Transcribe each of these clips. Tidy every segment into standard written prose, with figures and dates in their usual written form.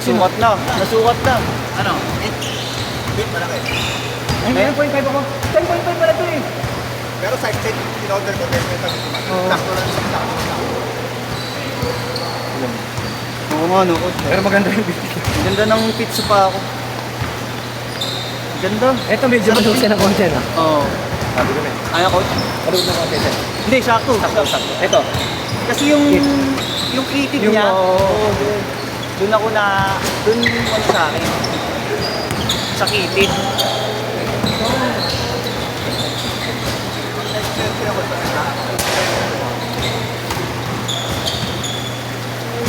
Nasukat na. Nasukat na. Ano? Bit malaki. Ay, 9.5 ako. 10.5 pala ito eh. Pero side check, in-order ko 10 meter. Sakto lang sa sakto. Oo nga, no. Pero maganda yung bit. Ganda ng pizza pa ako. Ganda. Ito medyo maduksa na konti na. Oo. Sabi ko na. Kaya, coach? Malugod na konti na. Hindi, sakto. Sakto. Ito. Kasi yung kitid Yung, niya, oo. doon ako na, doon ano sa akin. Sa kitid.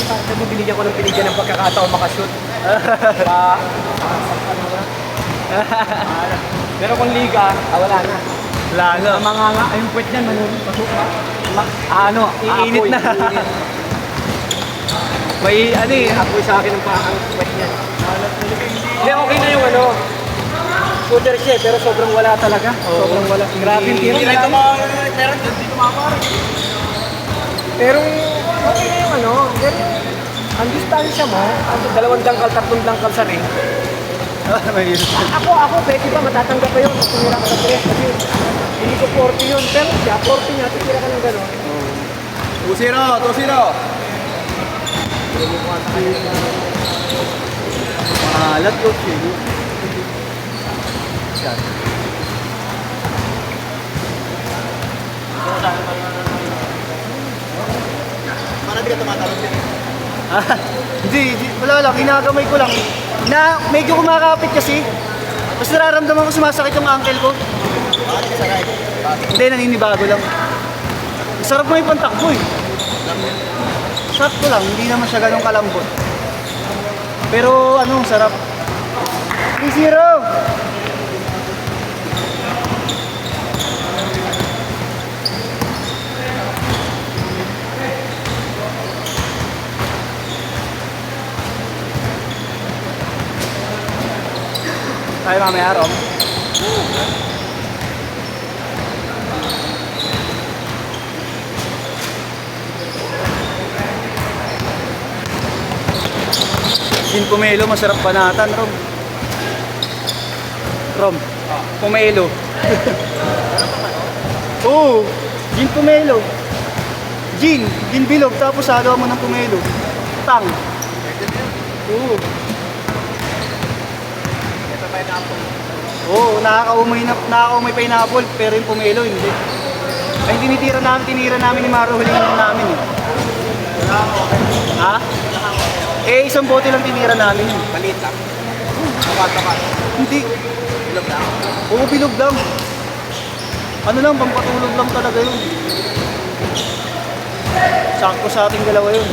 Sabi mo, binigyan ko ng binigyan ng pagkakataon makashoot. Pero kung liga, wala na. Wala na. Ang mga nga, yung puwet niyan, pasok na. Ano, Iinit na. May ano eh. Apoy sa akin ang puwet niyan. Hindi, okay na yung ano. Scooter siya, pero sobrang wala talaga. Oo. Sobrang wala. Grabe yung tira. Meron dyan, dito makaparang. Pero okay na yung ano. Pero ang distansya mo, dalawang dangkal, tatlong dangkal sa ring. Ako, pwede ba matatanggap ko yun? Tumira ka sa press kasi hindi ko 40 yun. Pero siya, 40 niya, titira ka ng gano'n. 2-0, 2-0. Mahalat ko siya. Para di ka tumatalon din. Hindi, wala lang. Ginagamay ko lang. Na medyo kumakapit kasi. Tapos nararamdaman ko sumasakit yung ankle ko. Bakit ka sakay? Bakit? Hindi, naninibago lang. Sarap mo yung pantakbo eh. Sakto lang, hindi naman siya ganun kalambot. Pero ano, sarap. 3-0! Tayo mamaya, Rom. Gin Pomelo, masarap banatan, Rom. Rom, Pomelo. Oo, Gin Pomelo. Gin bilog, tapos halo mo ng Pomelo. Tang. Oo. Ito pa yung apple. Oo, nakakaumay pineapple, pero yung pomelo hindi. Ay, tinira namin ni Maro huling namin eh. Ha? Eh, isang bote lang tinira namin. Maliit lang. Tapat. Hindi. Bilog lang. Oo, bilog lang. Ano lang, pampatulog lang talaga yun. Sakto sa ating dalawa yun.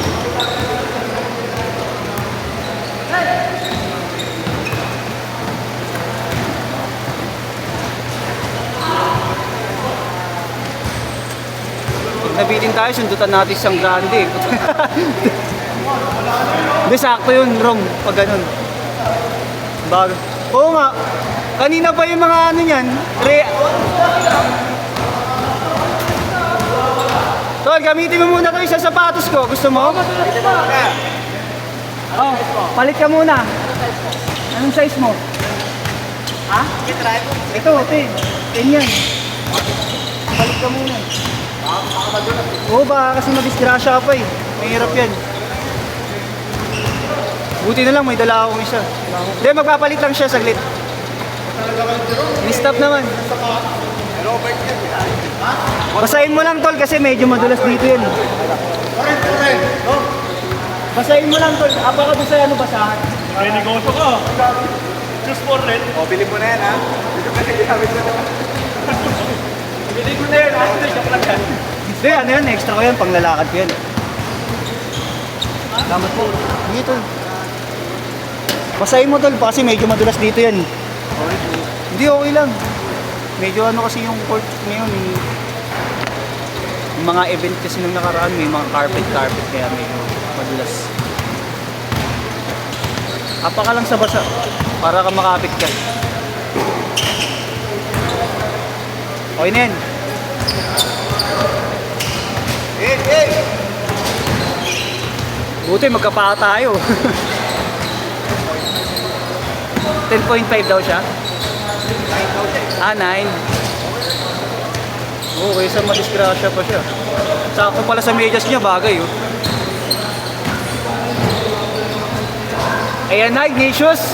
Pag nabitin tayo, sundutan natin isang grande. Hindi, sakto yun, Rom, pag ganun. Bago. Oo nga, kanina pa yung mga ano yan, Tol, gamitin mo muna ito sa sapatos ko. Gusto mo? Oh, palit ka muna. Anong size mo? Ha? Ito, 10 yan. Palit ka muna. Oo, baka kasi madisgrasya pa eh. Mahirap yan. Buti na lang, may dala akong isa. Hindi, magpapalit lang siya saglit. Ni-stop naman. Robert yan. Basahin mo lang, Tol, kasi medyo madulas dito yan. Correct. Basahin mo lang, Tol. Apaka doon sa ano basahan. May negosyo ka. Choose for rent. O, bilhin mo na yan, ha? Dito ka na ginamit mo na. Bili ko na yun. After, siya pala yan. Hindi, ano yan, extra ko yan, panglalakad ko yan. Salamat po. Hindi, Tol. Basahin mo, Tol, kasi medyo madulas dito yan. Hindi, okay lang. Medyo ano kasi yung court ngayon, yung mga event kasi nung nakaraan, may mga carpet, kaya medyo madulas. Apaka lang sa basa, para ka makapit ka. Okay na yan. Buti magkapaa tayo. 10.5 daw siya? Ah, 9. Okay, sa madisgrasya pa siya. Sakto pala sa medyas niya, bagay oh. Ayan na, Ignatius.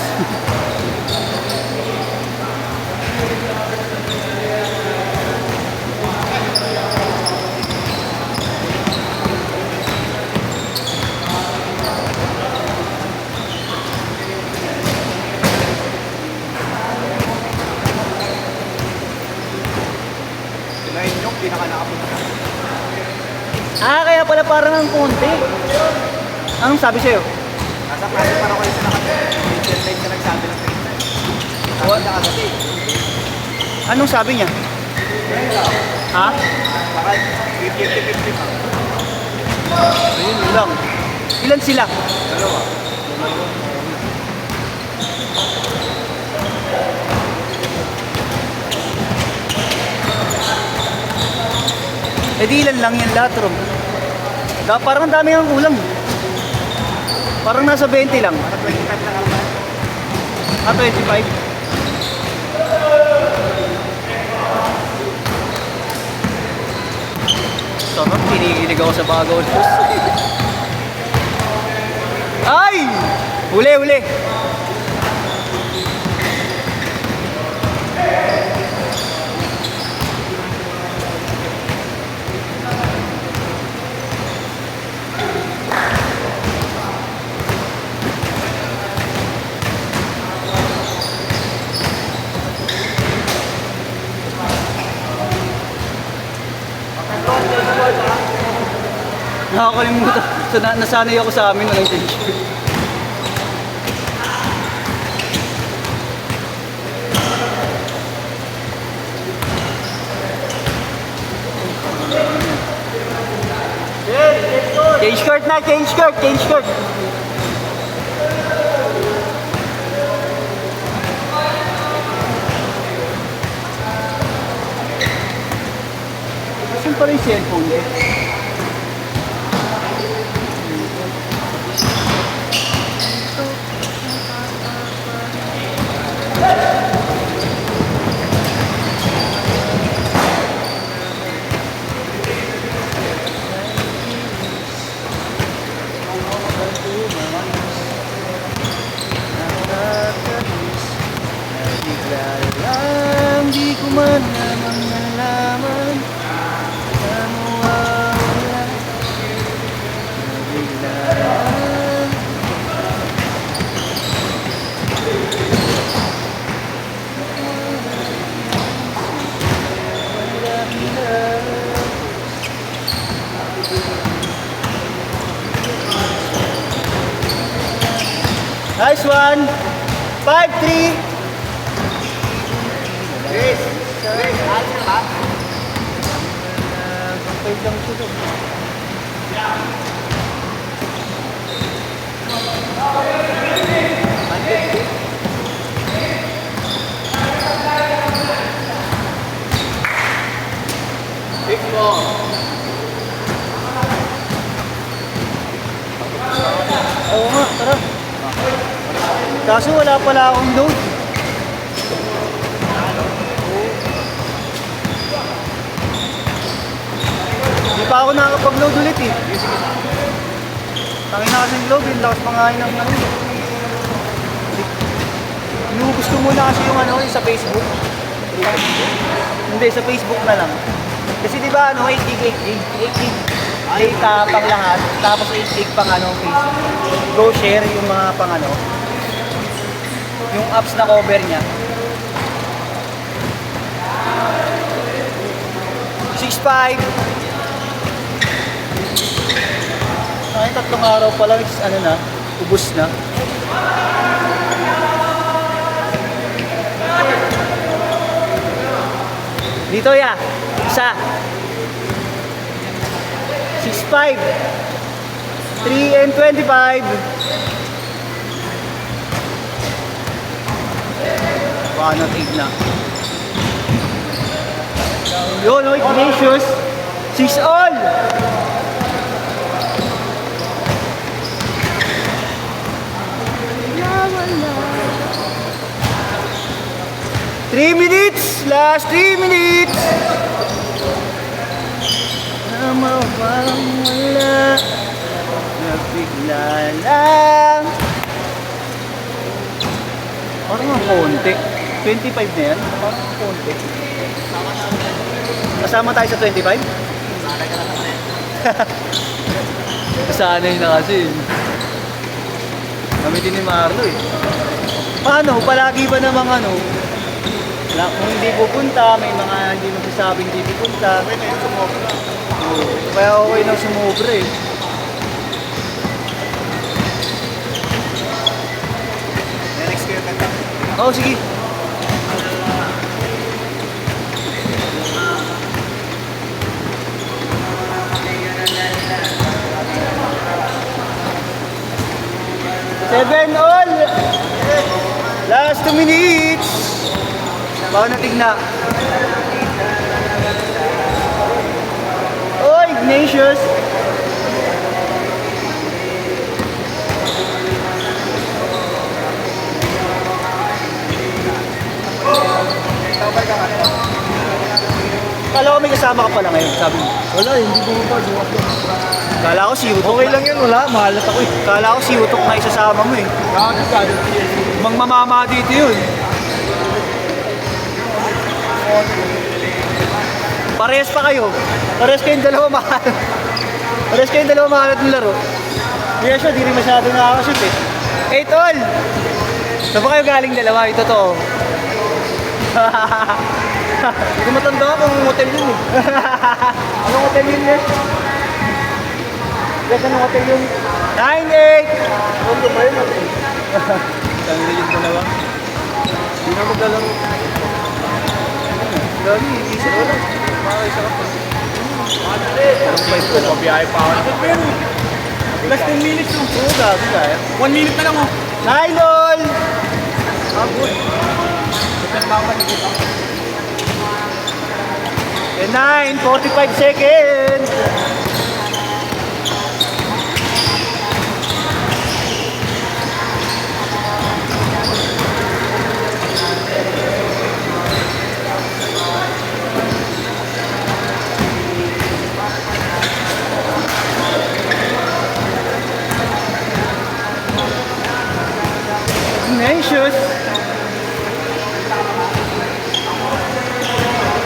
Sinayin yung pinaka-nakapunta. Ah, kaya pala parang ang konti. Anong sabi sa'yo? Nasa klase para ko yung sinakit. Median line na nagsabi ng trade time. Sabi na kasi. Anong sabi niya? Ha? Baka 50-50 pa. Ayun lang. Ilan sila? Dalawa. Eh di ilan lang yan lahat, Rob? Parang ang dami ang kulang. Parang nasa 20 lang. Para 25 lang naman. Ah, 25. Sarap, kinikilig ako sa bagaw juice. Ay! Huli, huli. Nakakalimutan. So, nasanay ako sa amin, walang t-shirt. Change skirt na, change skirt, change skirt. Saan pa rin yung cellphone eh? Di ko man lamang nalaman na mawawala bigla lang. Nice one! 5-3! Chris! Chris! Alis na ba? Pagpahid lang siya doon. Big ball! Oo nga, tara. Kaso wala pala akong load. Hindi pa ako nakakapag-load ulit eh. Tangin na kasing load, yung lakas pangain ng ano. Inubos ko muna kasi yung ano, yung sa Facebook. Hindi, sa Facebook na lang. Kasi di ba ano, 8 gig, 8 gig data pang lahat, tapos 8 gig pang ano, Facebook. Go share yung mga pang ano, yung apps na cover niya. 6.5. Ay, 3 araw pa lang, ano na, ubos na. Dito ya, isa. 6.5. 3 and 25. Paano tigna? Yun, no, Ignatius. 6 all. 3 minutes! Last 3 minutes! Na mawang wala, nabigla lang. Parang ang konti. 25 na yan. Parang ang konti. Kasama tayo sa 25? Sanay na kasi. Kami din ni Marlo eh. Paano? Palagi ba namang ano? Kung hindi pupunta, may mga hindi magsasabing hindi pupunta. Okay na yun, sumobra. Oo. Kaya okay na sumobra eh. Next kayo kanta. Oo, sige. Seven all! Last 2 minutes! Baka natigna. Oy, Ignatius! Kala ko may kasama ka pala ngayon, sabi mo. Wala, hindi bumaba. Kala ko si Utok. Okay lang yun, wala. Mahalat ako eh. Kala ko si Utok na isasama mo eh. Mamama dito yun. Parehas pa kayo. Parehas kayong dalawa mahal. Parehas kayong dalawa mahal at laro. Hindi siya, di rin masyado nakakashoot eh. Hey tol! Saan ba kayo galing dalawa? Ito to. Hindi matanda kung hotel yun eh. Anong hotel yun eh? Yes, anong hotel yun? 9-8! Kondo ba yun? Tanggol yung dalawa. Hindi na maglalaro. Lagi, isa ko lang. Isa ka pa. Anong place ko? Pabiyahe pa ako. Last 10 minutes oh. Oo, gabi kaya. 1 minute na lang oh. Hi, LOL! Abot. And 9, 45 seconds! Ignatius!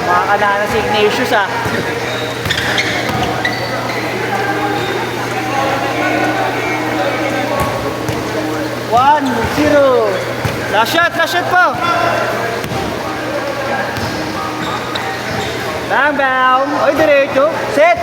Makakalala si Ignatius ah. One, zero. Last shot po. Bang, bang. Oy, diretso. Set.